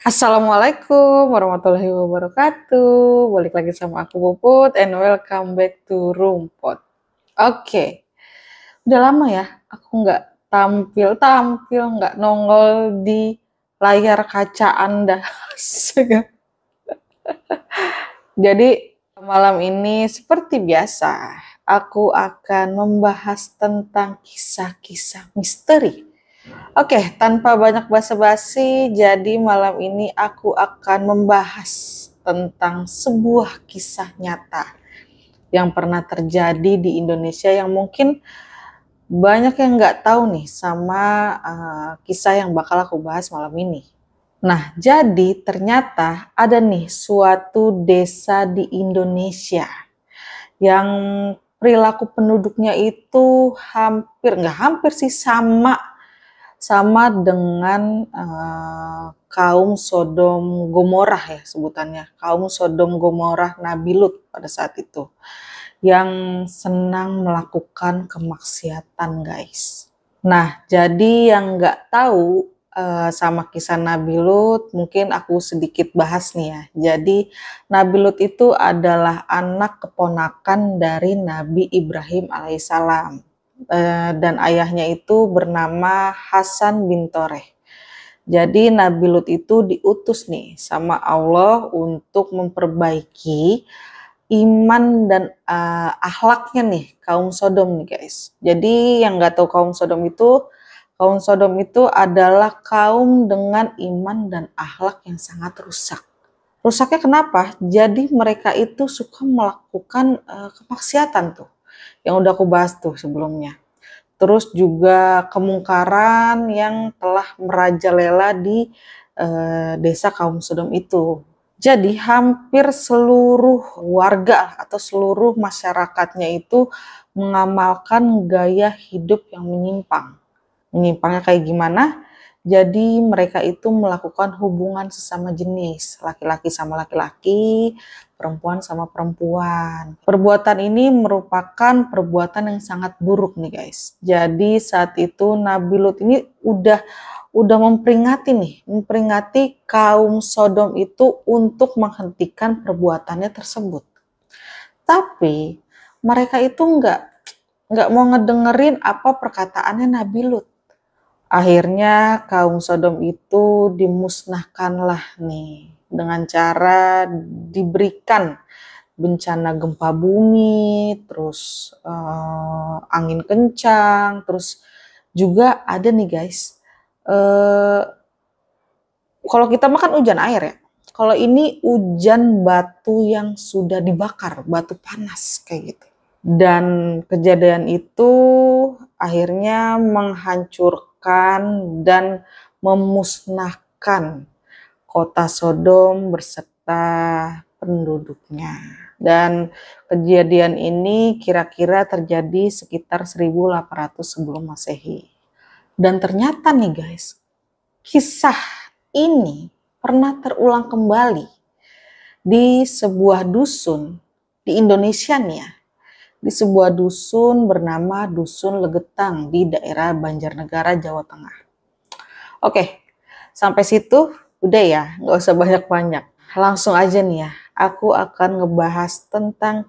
Assalamualaikum warahmatullahi wabarakatuh. Balik lagi sama aku Puput and welcome back to Rumput. Oke, udah lama ya aku nggak tampil, nggak nongol di layar kaca Anda. Jadi malam ini seperti biasa, aku akan membahas tentang kisah-kisah misteri. Oke, tanpa banyak basa-basi, jadi malam ini aku akan membahas tentang sebuah kisah nyata yang pernah terjadi di Indonesia yang mungkin banyak yang nggak tahu nih sama kisah yang bakal aku bahas malam ini. Nah, jadi ternyata ada nih suatu desa di Indonesia yang perilaku penduduknya itu nggak hampir sih sama dengan kaum Sodom Gomorrah ya sebutannya, kaum Sodom Gomorrah Nabi Lut pada saat itu yang senang melakukan kemaksiatan guys. Nah, jadi yang nggak tahu sama kisah Nabi Lut, mungkin aku sedikit bahas nih ya. Jadi Nabi Lut itu adalah anak keponakan dari Nabi Ibrahim alaihissalam. Dan ayahnya itu bernama Hasan bin Toreh. Jadi Nabi Lut itu diutus nih sama Allah untuk memperbaiki iman dan akhlaknya nih kaum Sodom nih guys. Jadi yang nggak tahu kaum Sodom itu adalah kaum dengan iman dan akhlak yang sangat rusak. Rusaknya kenapa? Jadi mereka itu suka melakukan kemaksiatan tuh, yang udah aku bahas tuh sebelumnya. Terus juga kemungkaran yang telah merajalela di desa kaum Sodom itu. Jadi hampir seluruh warga atau seluruh masyarakatnya itu mengamalkan gaya hidup yang menyimpang. Menyimpangnya kayak gimana? Jadi mereka itu melakukan hubungan sesama jenis, laki-laki sama laki-laki, perempuan sama perempuan. Perbuatan ini merupakan perbuatan yang sangat buruk nih guys. Jadi saat itu Nabi Lut ini udah memperingati kaum Sodom itu untuk menghentikan perbuatannya tersebut. Tapi mereka itu nggak mau ngedengerin apa perkataannya Nabi Lut. Akhirnya kaum Sodom itu dimusnahkanlah nih dengan cara diberikan bencana gempa bumi, terus angin kencang, terus juga ada nih guys, kalau kita makan hujan air ya, kalau ini hujan batu yang sudah dibakar, batu panas kayak gitu. Dan kejadian itu akhirnya menghancurkan dan memusnahkan kota Sodom berserta penduduknya. Dan kejadian ini kira-kira terjadi sekitar 1800 sebelum Masehi. Dan ternyata nih guys, kisah ini pernah terulang kembali di sebuah dusun di Indonesia nih ya. Di sebuah dusun bernama Dusun Legetang di daerah Banjarnegara, Jawa Tengah. Oke, sampai situ udah ya, nggak usah banyak-banyak. Langsung aja nih ya, aku akan ngebahas tentang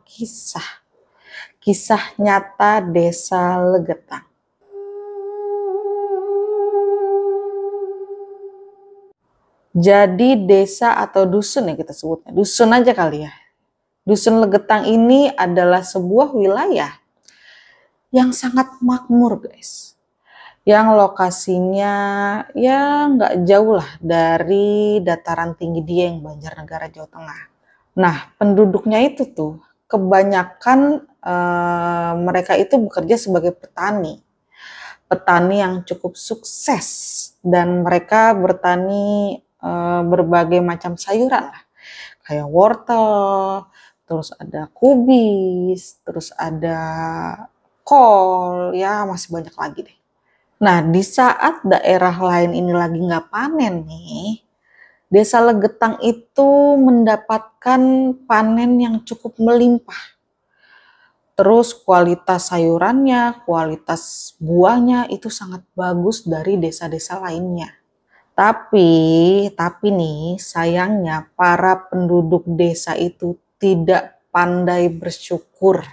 kisah nyata Desa Legetang. Jadi desa atau dusun ya kita sebutnya, dusun aja kali ya. Dusun Legetang ini adalah sebuah wilayah yang sangat makmur guys. Yang lokasinya ya nggak jauh lah dari dataran tinggi Dieng, Banjarnegara, Jawa Tengah. Nah penduduknya itu tuh kebanyakan mereka itu bekerja sebagai petani. Petani yang cukup sukses dan mereka bertani berbagai macam sayuran lah. Kayak wortel, terus ada kubis, terus ada kol, ya masih banyak lagi deh. Nah, di saat daerah lain ini lagi nggak panen nih, Desa Legetang itu mendapatkan panen yang cukup melimpah. Terus kualitas sayurannya, kualitas buahnya itu sangat bagus dari desa-desa lainnya. Tapi nih sayangnya para penduduk desa itu tidak pandai bersyukur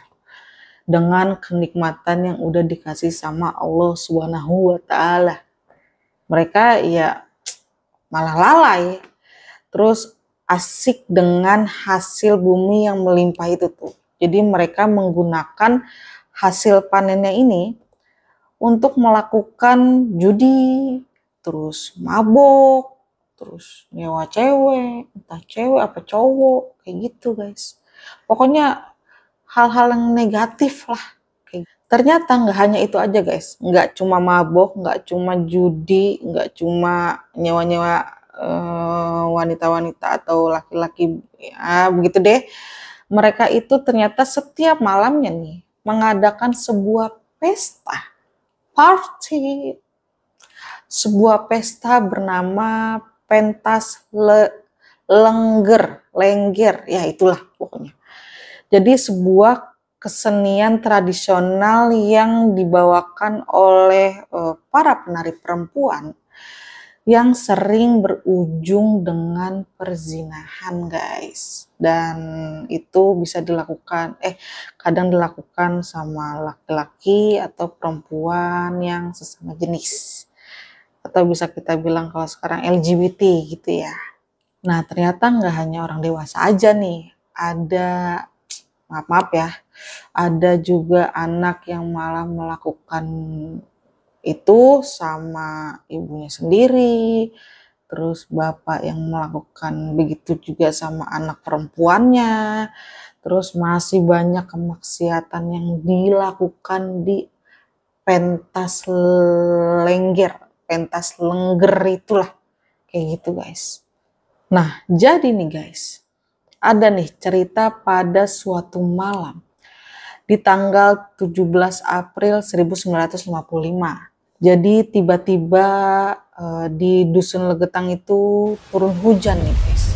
dengan kenikmatan yang udah dikasih sama Allah Subhanahu wa taala. Mereka ya malah lalai. Terus asik dengan hasil bumi yang melimpah itu tuh. Jadi mereka menggunakan hasil panennya ini untuk melakukan judi, terus mabok, terus nyewa cewek, entah cewek apa cowok, kayak gitu guys. Pokoknya hal-hal yang negatif lah. Ternyata nggak hanya itu aja guys, nggak cuma mabok, nggak cuma judi, nggak cuma nyewa-nyewa wanita-wanita atau laki-laki, ya begitu deh. Mereka itu ternyata setiap malamnya nih mengadakan sebuah pesta, party, sebuah pesta bernama lengger, ya itulah pokoknya. Jadi sebuah kesenian tradisional yang dibawakan oleh para penari perempuan yang sering berujung dengan perzinahan guys. Dan itu bisa dilakukan, kadang dilakukan sama laki-laki atau perempuan yang sesama jenis. Atau bisa kita bilang kalau sekarang LGBT gitu ya. Nah ternyata nggak hanya orang dewasa aja nih, ada maaf ya, ada juga anak yang malah melakukan itu sama ibunya sendiri, terus bapak yang melakukan begitu juga sama anak perempuannya, terus masih banyak kemaksiatan yang dilakukan di pentas lengger itulah, kayak gitu guys. Nah jadi nih guys, ada nih cerita pada suatu malam di tanggal 17 April 1955. Jadi tiba-tiba di Dusun Legetang itu turun hujan nih guys,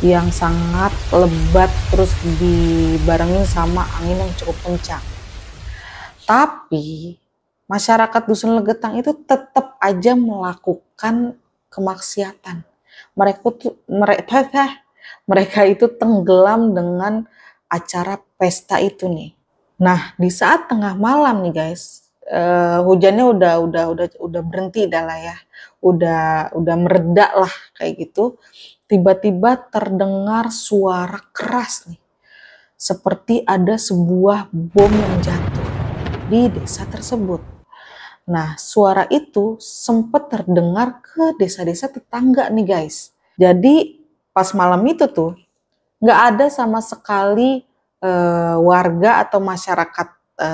yang sangat lebat terus dibarengi sama angin yang cukup kencang. Tapi masyarakat Dusun Legetang itu tetap aja melakukan kemaksiatan. Mereka itu tenggelam dengan acara pesta itu nih. Nah, di saat tengah malam nih guys, hujannya udah berhenti dah lah ya. Udah mereda lah kayak gitu. Tiba-tiba terdengar suara keras nih. Seperti ada sebuah bom yang jatuh di desa tersebut. Nah, suara itu sempat terdengar ke desa-desa tetangga nih guys. Jadi pas malam itu tuh nggak ada sama sekali warga atau masyarakat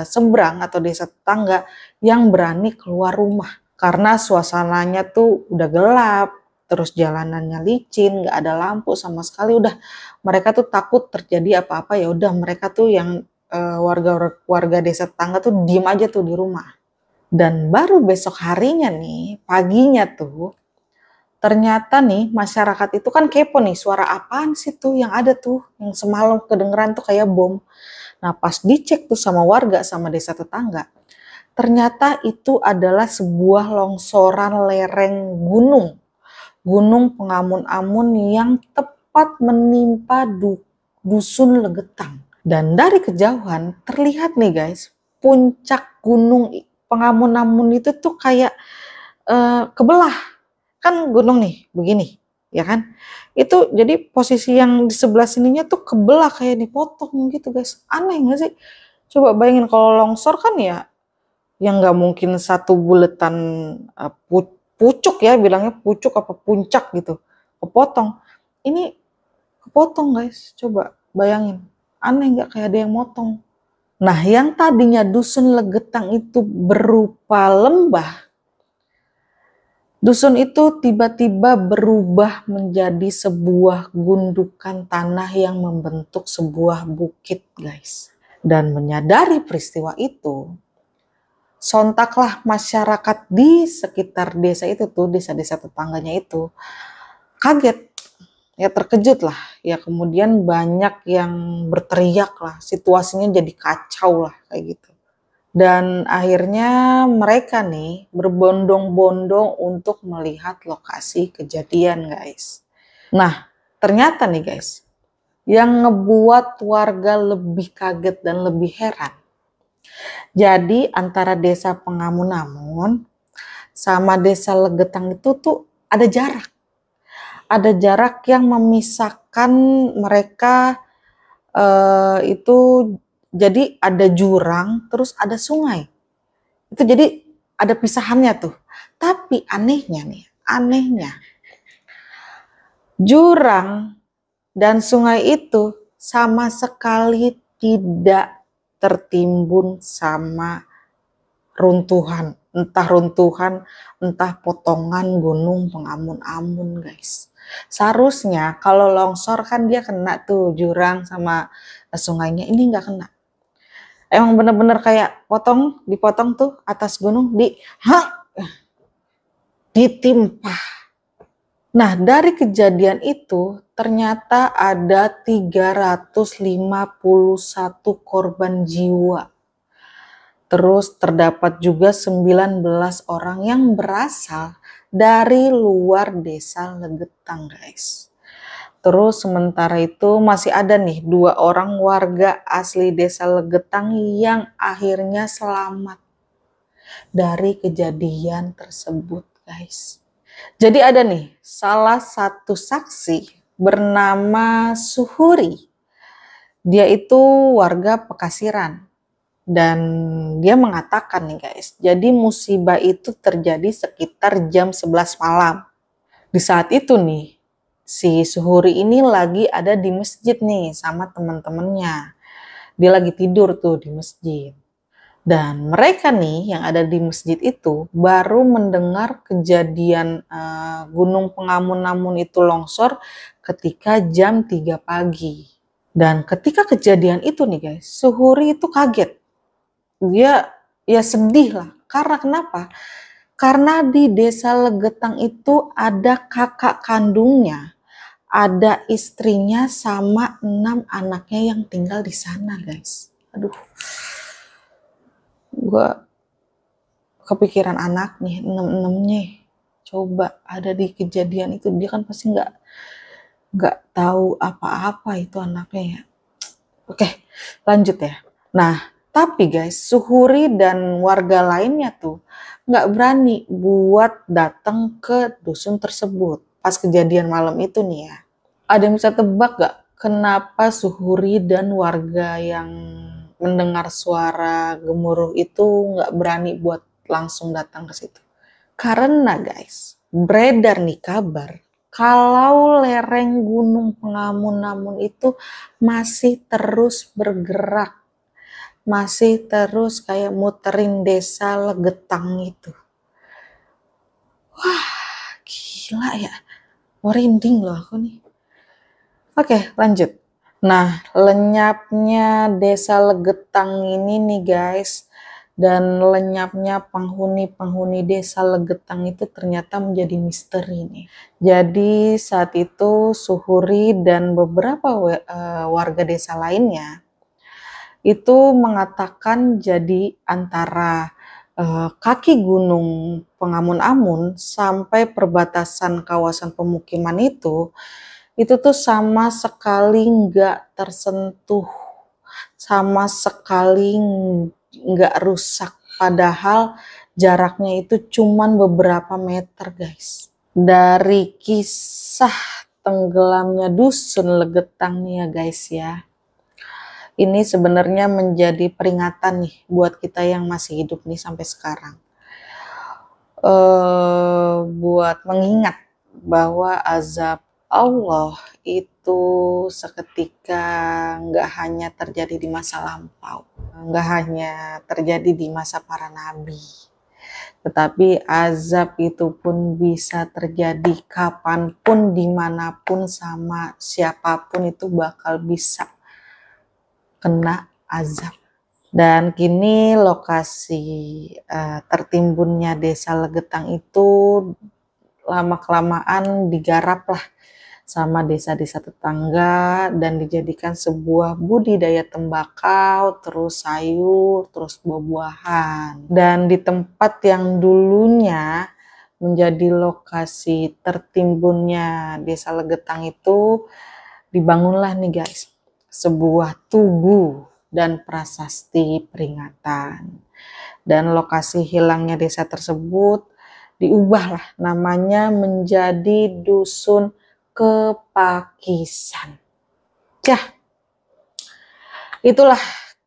seberang atau desa tetangga yang berani keluar rumah karena suasananya tuh udah gelap, terus jalanannya licin, nggak ada lampu sama sekali. Udah mereka tuh takut terjadi apa-apa, ya udah mereka tuh yang warga desa tetangga tuh diem aja tuh di rumah. Dan baru besok harinya nih, paginya tuh, ternyata nih masyarakat itu kan kepo nih, suara apaan sih tuh yang ada tuh, yang semalam kedengeran tuh kayak bom. Nah pas dicek tuh sama warga sama desa tetangga, ternyata itu adalah sebuah longsoran lereng gunung pengamun-amun yang tepat menimpa Dusun Legetang. Dan dari kejauhan terlihat nih guys, puncak gunung pengamun-amun itu tuh kayak kebelah. Kan gunung nih begini, ya kan? Itu jadi posisi yang di sebelah sininya tuh kebelah kayak dipotong gitu guys. Aneh gak sih? Coba bayangin kalau longsor kan ya, yang nggak mungkin satu buletan pucuk ya, bilangnya pucuk apa puncak gitu, kepotong. Ini kepotong guys, coba bayangin. Aneh nggak kayak ada yang motong. Nah yang tadinya Dusun Legetang itu berupa lembah, dusun itu tiba-tiba berubah menjadi sebuah gundukan tanah yang membentuk sebuah bukit guys. Dan menyadari peristiwa itu, sontaklah masyarakat di sekitar desa itu tuh, desa-desa tetangganya itu, kaget. Ya terkejut lah. Ya kemudian banyak yang berteriak lah. Situasinya jadi kacau lah kayak gitu. Dan akhirnya mereka nih berbondong-bondong untuk melihat lokasi kejadian, guys. Nah, ternyata nih guys, yang ngebuat warga lebih kaget dan lebih heran. Jadi antara desa Pengamun-Amun sama desa Legetang itu tuh ada jarak. Ada jarak yang memisahkan mereka, itu jadi ada jurang terus ada sungai. Itu jadi ada pisahannya tuh. Tapi anehnya nih, jurang dan sungai itu sama sekali tidak tertimbun sama runtuhan. Entah potongan gunung Pengamun-Amun, guys. Seharusnya kalau longsor kan dia kena tuh jurang sama sungainya, ini nggak kena. Emang bener-bener kayak dipotong tuh atas gunung, ditimpa. Nah, dari kejadian itu ternyata ada 351 korban jiwa. Terus terdapat juga 19 orang yang berasal dari luar desa Legetang, guys. Terus sementara itu masih ada nih 2 orang warga asli desa Legetang yang akhirnya selamat dari kejadian tersebut, guys. Jadi ada nih salah satu saksi bernama Suhuri. Dia itu warga Pekasiran. Dan dia mengatakan nih guys, jadi musibah itu terjadi sekitar jam 11 malam. Di saat itu nih, si Suhuri ini lagi ada di masjid nih sama teman-temannya. Dia lagi tidur tuh di masjid. Dan mereka nih yang ada di masjid itu baru mendengar kejadian Gunung Pengamun-Amun itu longsor ketika jam 3 pagi. Dan ketika kejadian itu nih guys, Suhuri itu kaget. Dia ya sedih lah. Karena kenapa? Karena di desa Legetang itu ada kakak kandungnya, ada istrinya sama 6 anaknya yang tinggal di sana, guys. Aduh, gue kepikiran anak nih, 6-6-nya. Coba ada di kejadian itu, dia kan pasti nggak tahu apa-apa itu anaknya ya. Oke, lanjut ya. Nah, tapi guys, Suhuri dan warga lainnya tuh nggak berani buat datang ke dusun tersebut pas kejadian malam itu nih ya. Ada yang bisa tebak gak kenapa Suhuri dan warga yang mendengar suara gemuruh itu nggak berani buat langsung datang ke situ? Karena guys, beredar nih kabar kalau lereng Gunung Pengamun-Amun itu masih terus bergerak. Masih terus kayak muterin desa Legetang itu. Wah, gila ya. Merinding loh aku nih. Oke, lanjut. Nah, lenyapnya desa Legetang ini nih guys, dan lenyapnya penghuni-penghuni desa Legetang itu ternyata menjadi misteri nih. Jadi saat itu Suhuri dan beberapa warga desa lainnya itu mengatakan jadi antara kaki gunung Pengamun-Amun sampai perbatasan kawasan pemukiman itu tuh sama sekali nggak tersentuh, sama sekali nggak rusak, padahal jaraknya itu cuman beberapa meter guys. Dari kisah tenggelamnya dusun Legetang nih ya guys ya, ini sebenarnya menjadi peringatan nih buat kita yang masih hidup nih sampai sekarang. Buat mengingat bahwa azab Allah itu seketika nggak hanya terjadi di masa lampau, nggak hanya terjadi di masa para nabi, tetapi azab itu pun bisa terjadi kapanpun, dimanapun, sama siapapun itu bakal bisa kena azab. Dan kini lokasi tertimbunnya desa Legetang itu lama-kelamaan digarap lah sama desa-desa tetangga dan dijadikan sebuah budidaya tembakau, terus sayur, terus buah-buahan. Dan di tempat yang dulunya menjadi lokasi tertimbunnya Desa Legetang itu dibangunlah nih guys, sebuah tugu dan prasasti peringatan. Dan lokasi hilangnya desa tersebut diubahlah namanya menjadi Dusun Kepakisan. Yah, itulah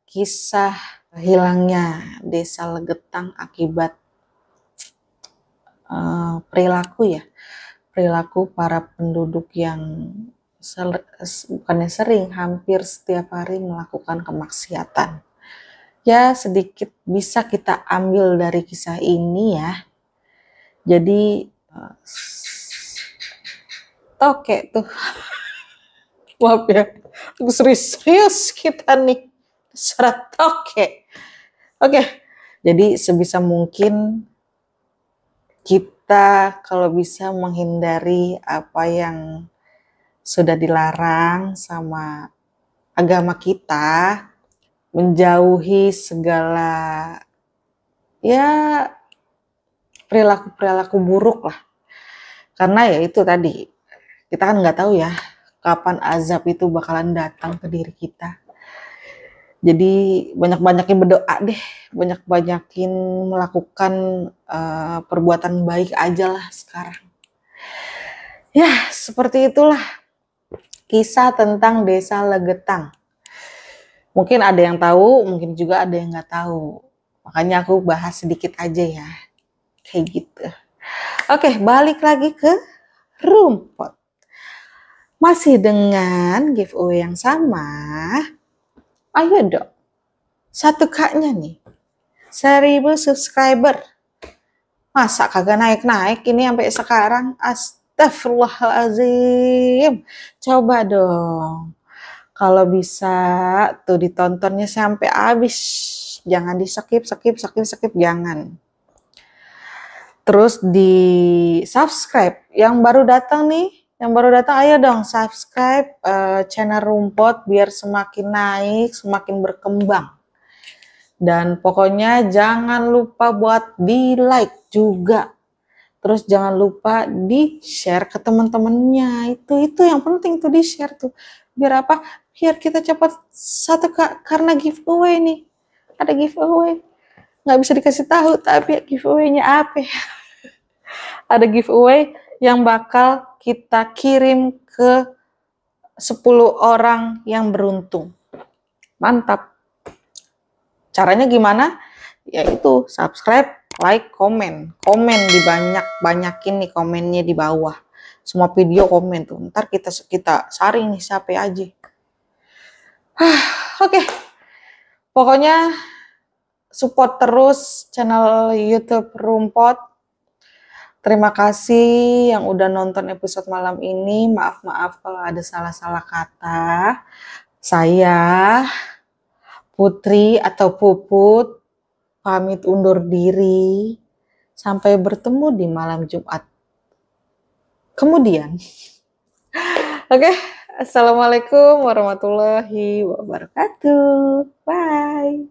kisah hilangnya Desa Legetang akibat perilaku para penduduk yang bukannya sering, hampir setiap hari melakukan kemaksiatan. Ya, sedikit bisa kita ambil dari kisah ini ya. Jadi toke tuh, maaf ya, serius kita nih, syarat toke. Oke, jadi sebisa mungkin kita kalau bisa menghindari apa yang sudah dilarang sama agama kita, menjauhi segala ya perilaku buruk lah. Karena ya itu tadi, kita kan nggak tahu ya kapan azab itu bakalan datang ke diri kita. Jadi banyak-banyakin berdoa deh, banyak-banyakin melakukan perbuatan baik aja lah sekarang. Ya, seperti itulah kisah tentang Desa Legetang. Mungkin ada yang tahu, mungkin juga ada yang nggak tahu. Makanya aku bahas sedikit aja ya. Kayak gitu. Oke, balik lagi ke rumput. Masih dengan giveaway yang sama. Ayo dong. 1K-nya nih. 1000 subscriber. Masa kagak naik-naik ini sampai sekarang? Astagfirullahaladzim. Coba dong. Kalau bisa tuh ditontonnya sampai habis. Jangan di skip, jangan. Terus di subscribe. Yang baru datang nih, ayo dong subscribe channel Rumput biar semakin naik, semakin berkembang. Dan pokoknya jangan lupa buat di like juga. Terus jangan lupa di share ke teman-temannya. Itu yang penting tuh di share tuh. Biar apa? Biar kita cepat 1K karena giveaway nih. Ada giveaway. Nggak bisa dikasih tahu tapi giveaway-nya apa? Ada giveaway yang bakal kita kirim ke 10 orang yang beruntung. Mantap. Caranya gimana? Yaitu subscribe, like, komen. Komen dibanyakin nih komennya di bawah. Semua video komen tuh. Ntar kita saring nih siapa aja. Oke. Pokoknya support terus channel YouTube Rumput. Terima kasih yang udah nonton episode malam ini. Maaf kalau ada salah-salah kata. Saya Putri atau Puput pamit undur diri. Sampai bertemu di malam Jumat kemudian. Oke, assalamualaikum warahmatullahi wabarakatuh. Bye.